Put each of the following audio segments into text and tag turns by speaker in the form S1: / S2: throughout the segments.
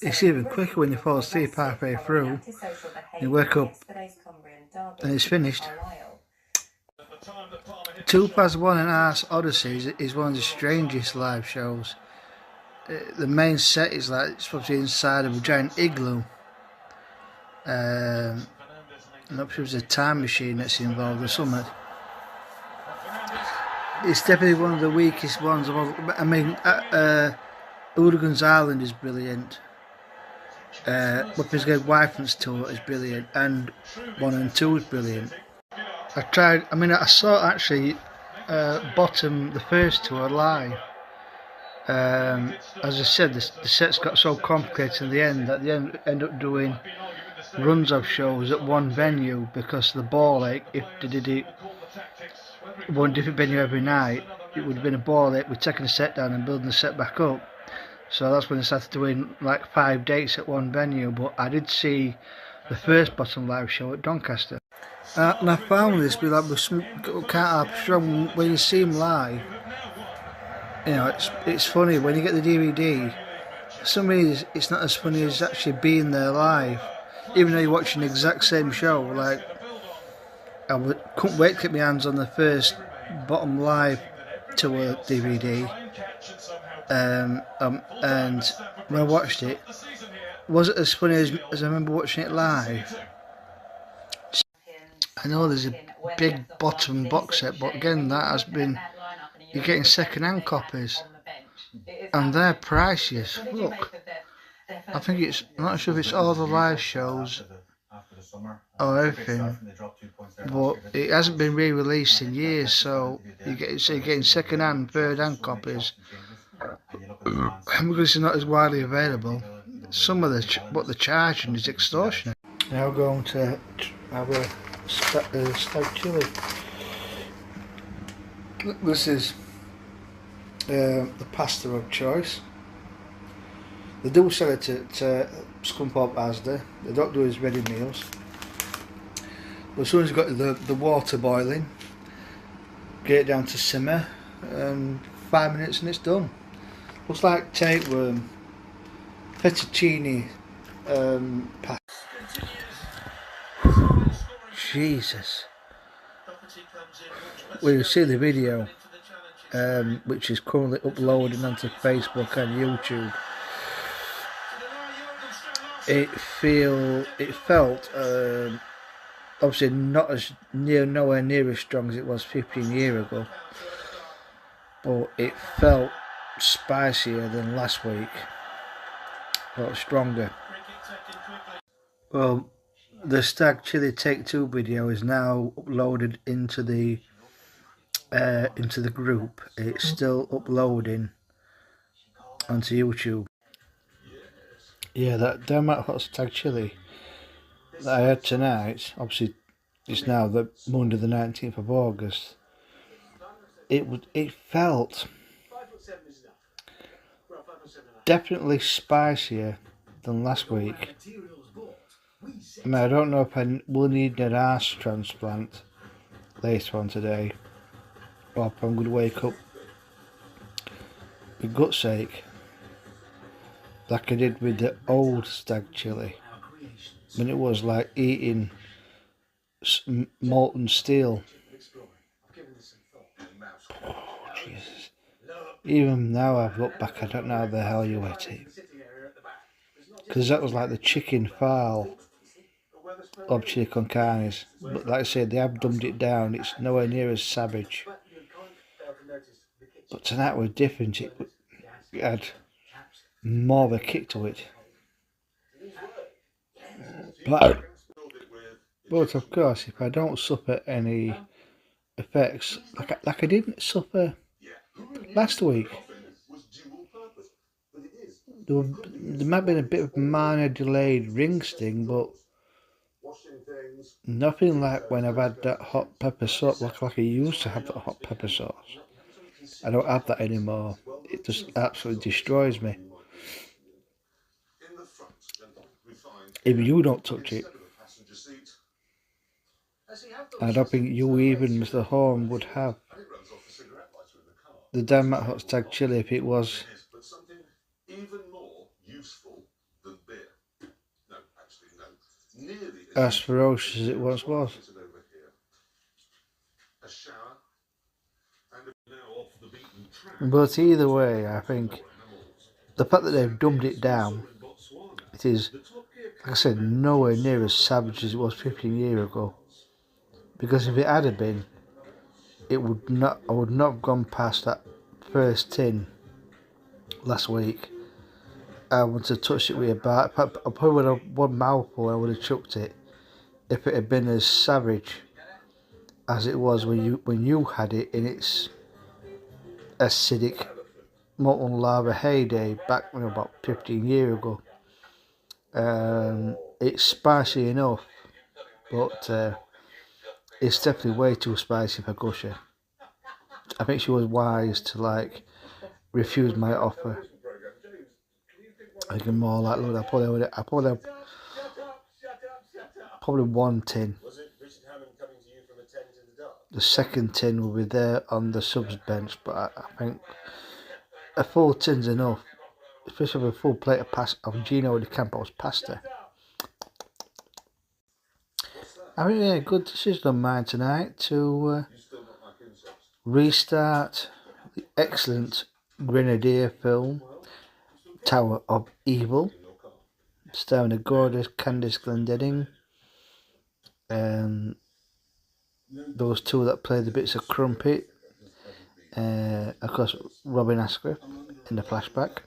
S1: It's even quicker when you fall asleep halfway through. You wake up and it's finished. 2+1 and Arse Odyssey is one of the strangest live shows. The main set is like it's supposed to be inside of a giant igloo. I'm not sure if there's a time machine that's involved or something. It's definitely one of the weakest ones of all. I mean, Hooligans Island is brilliant. Whippers Get Wife's Tour is brilliant, and 1 and 2 is brilliant. I saw actually Bottom, the first tour, live. As I said, the sets got so complicated in the end that they end up doing runs of shows at one venue because the ball ache. If they did it one different venue every night, it would have been a ball ache with taking a set down and building the set back up. So that's when they started doing like 5 dates at one venue. But I did see the first Bottom live show at Doncaster. And I found this with Can't Harp Strong, when you see them live, you know, it's funny when you get the DVD. For some reason, it's not as funny as actually being there live, even though you're watching the exact same show. Like, couldn't wait to get my hands on the first Bottom live tour DVD, and when I watched it, was it as funny as I remember watching it live? I know there's a big Bottom box set, but again, that has been, you're getting second-hand copies, and they're priciest. Look, I think I'm not sure if it's all the live shows or everything, but it hasn't been re-released in years, so you're getting second-hand, third-hand copies, and because it's not as widely available, some of what they're charging is extortionate. Now we're going to have a stag chili. This is the pasta of choice. They do sell it at Scunthorpe Asda. They don't do it as ready meals. But as soon as you've got the water boiling, get it down to simmer, 5 minutes and it's done. Looks like tapeworm, fettuccine pasta. Jesus. Well, you see the video, which is currently uploading onto Facebook and YouTube. It felt obviously not as nowhere near as strong as it was 15 years ago, but it felt spicier than last week. Felt stronger. Well, the Stag Chili Take 2 video is now uploaded into the group. It's still uploading onto YouTube. Yeah, that Denmark Hot Stag Chili that I had tonight, obviously it's now the Monday the 19th of August. It felt definitely spicier than last week. I mean, I don't know if I will need an arse transplant later on today, or if I'm going to wake up with gut's ache, like I did with the old Stag Chili, when it was like eating molten steel. Oh, Jesus. Even now I've looked back, I don't know how the hell you ate it. Because that was like the chicken fowl of chili con carnes, but like I said, they have dumbed it down. It's nowhere near as savage. But tonight was different. It had more of a kick to it. But of course, if I don't suffer any effects, like I didn't suffer last week, there might have been a bit of minor delayed ring sting, but nothing like when I've had that hot pepper sauce, like I used to have that hot pepper sauce. I don't have that anymore. It just absolutely destroys me. If you don't touch it, I don't think you, even Mr. Horn, would have the Denmark Hot Stag Chili if it was as ferocious as it once was. But either way, I think the fact that they've dumbed it down, it is, like I said, nowhere near as savage as it was 15 years ago. Because if it had been, I would not have gone past that first tin last week. I would have touched it with a bat. I probably would have one mouthful. I would have chucked it if it had been as savage as it was when you had it in its acidic molten lava heyday back about 15 years ago. It's spicy enough, but it's definitely way too spicy for Gusher. I think she was wise to refuse my offer. I think more like, look, I probably one tin. The second tin will be there on the subs bench, but I think a full tin's enough, especially with a full plate of Gino de Campos pasta. I think a good decision on mine tonight to restart the excellent Grenadier film Tower of Evil, starring the gorgeous Candice Glendinning, those two that play the bits of Crumpet, of course Robin Asquith in the flashback.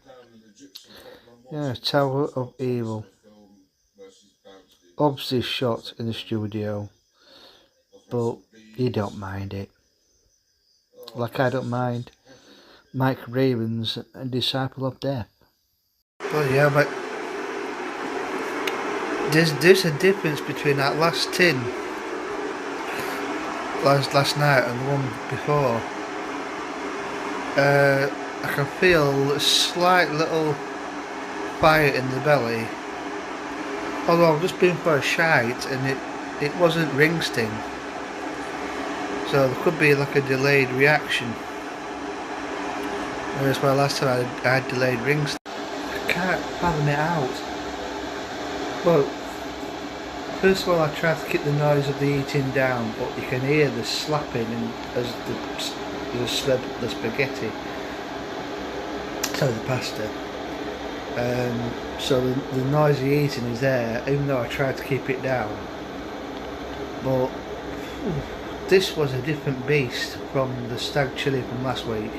S1: Yeah, Tower of Evil. Obviously shot in the studio, but you don't mind it. Like I don't mind Mike Raven's Disciple of Death. Well, yeah, but there's a difference between that last tin last night and the one before. I can feel a slight little fire in the belly. Although I've just been for a shite and it wasn't ring sting. So there could be like a delayed reaction. Whereas my last time I had delayed ring sting. I can't fathom it out. Well, first of all I tried to keep the noise of the eating down, but you can hear the slapping as the spaghetti. Sorry, the pasta. So the noisy eating is there, even though I tried to keep it down. But this was a different beast from the stag chili from last week.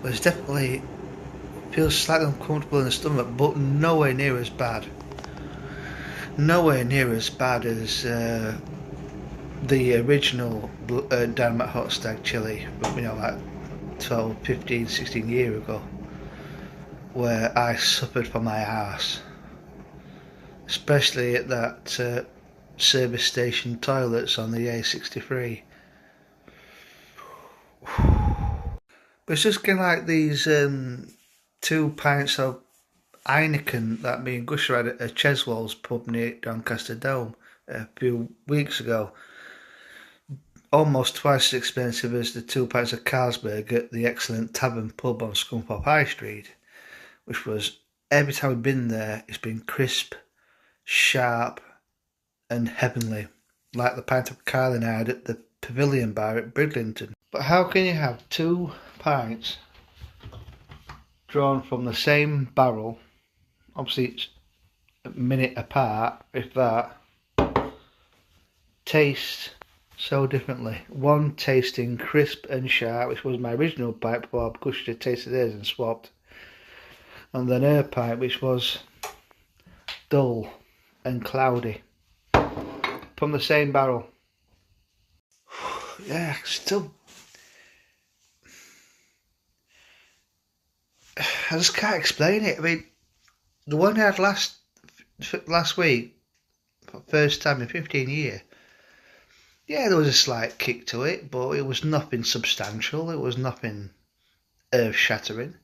S1: But it's definitely feels slightly uncomfortable in the stomach, but nowhere near as bad. Nowhere near as bad as the original Dynamite Hot Stag Chili, like 12, 15, 16 years ago, where I suffered for my arse, especially at that service station toilets on the A63. But it's just kind of like these 2 pints of Heineken that me and Gusher had at Cheswold's pub near Doncaster Dome a few weeks ago. Almost twice as expensive as the 2 pints of Carlsberg at the excellent Tavern pub on Scunthorpe High Street, which was, every time we've been there, it's been crisp, sharp and heavenly, like the pint of Carling I had at the Pavilion Bar at Bridlington. But how can you have 2 pints drawn from the same barrel, obviously it's a minute apart, if that, taste so differently? One tasting crisp and sharp, which was my original pint before Gusher tasted theirs and swapped, and then her pint, which was dull and cloudy, from the same barrel. Yeah, still, I just can't explain it. I mean, the one I had last week, for the first time in 15 years, yeah, there was a slight kick to it, but it was nothing substantial. It was nothing earth-shattering.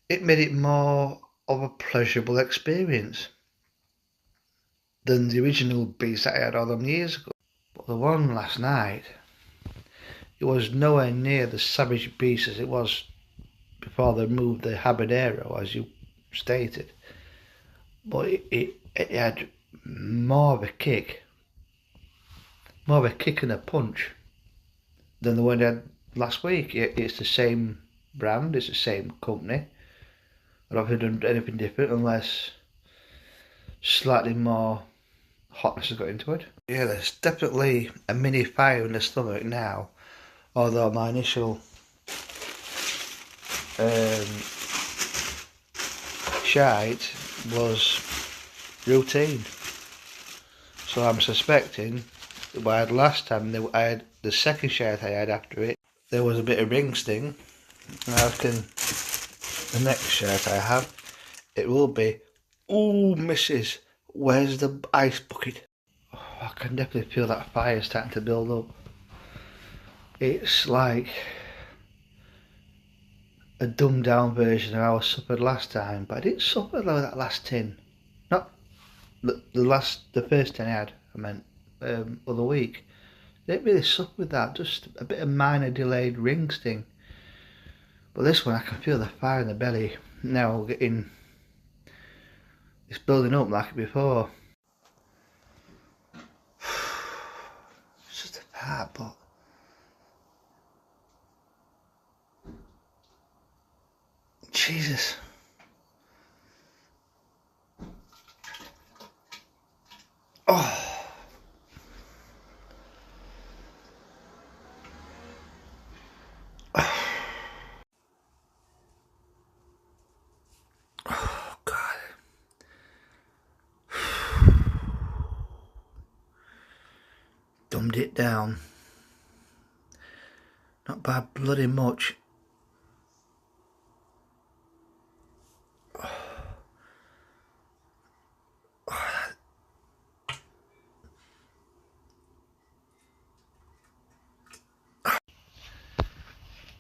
S1: It made it more of a pleasurable experience than the original beast that I had all them years ago. But the one last night, it was nowhere near the savage beast as it was before they moved the habanero, as you stated. But it had more of a kick and a punch than the one I had last week. It's the same brand, it's the same company. I don't think they've done anything different unless slightly more hotness has got into it. Yeah, there's definitely a mini fire in the stomach now, although my initial shite was routine. So I'm suspecting what I had last time, I had the second shite I had after it, there was a bit of ring sting. I reckon the next shite I have, it will be, ooh missus, where's the ice bucket? Oh, I can definitely feel that fire starting to build up. It's like a dumbed down version of how I suffered last time, but I didn't suffer like that last tin. Not the first tin I had, I meant other week. I didn't really suffer with that, just a bit of minor delayed ring sting. But this one I can feel the fire in the belly now getting, it's building up like before. It's just a part, but Jesus. Oh. Oh God. Dumbed it down. Not by bloody much.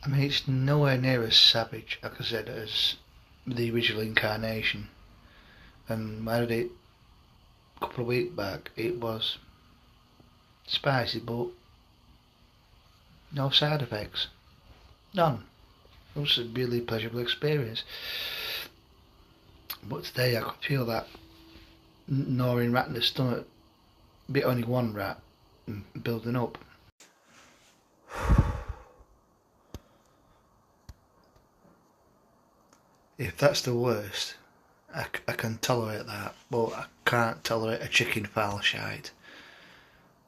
S1: I mean, it's nowhere near as savage, like I said, as the original incarnation. And I had it a couple of weeks back. It was spicy, but no side effects. None. It was a really pleasurable experience. But today I could feel that gnawing rat in the stomach. Bit only one rat building up. If that's the worst, I can tolerate that, but I can't tolerate a chicken fowl shite.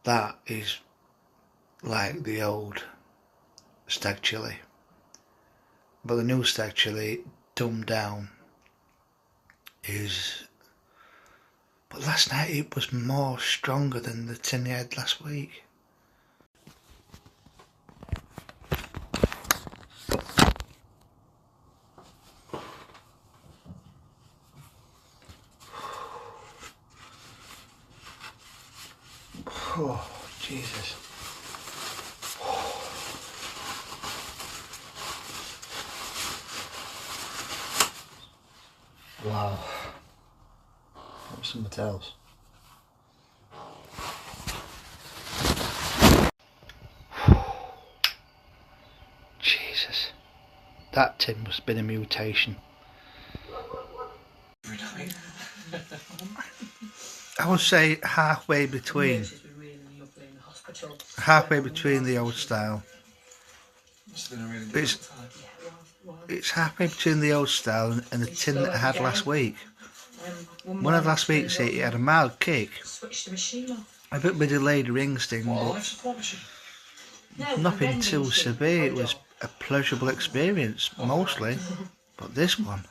S1: That is like the old stag chili. But the new stag chili, dumbed down, is... But last night it was more stronger than the tin I had last week. Oh, Jesus. Wow. That was something else. Jesus. That tin must have been a mutation. I would say halfway between the old style. It's halfway between the old style and the tin that I had last week. One of last week's it had a mild kick, a bit of a delayed ring sting, but nothing too severe. It was a pleasurable experience mostly, but this one,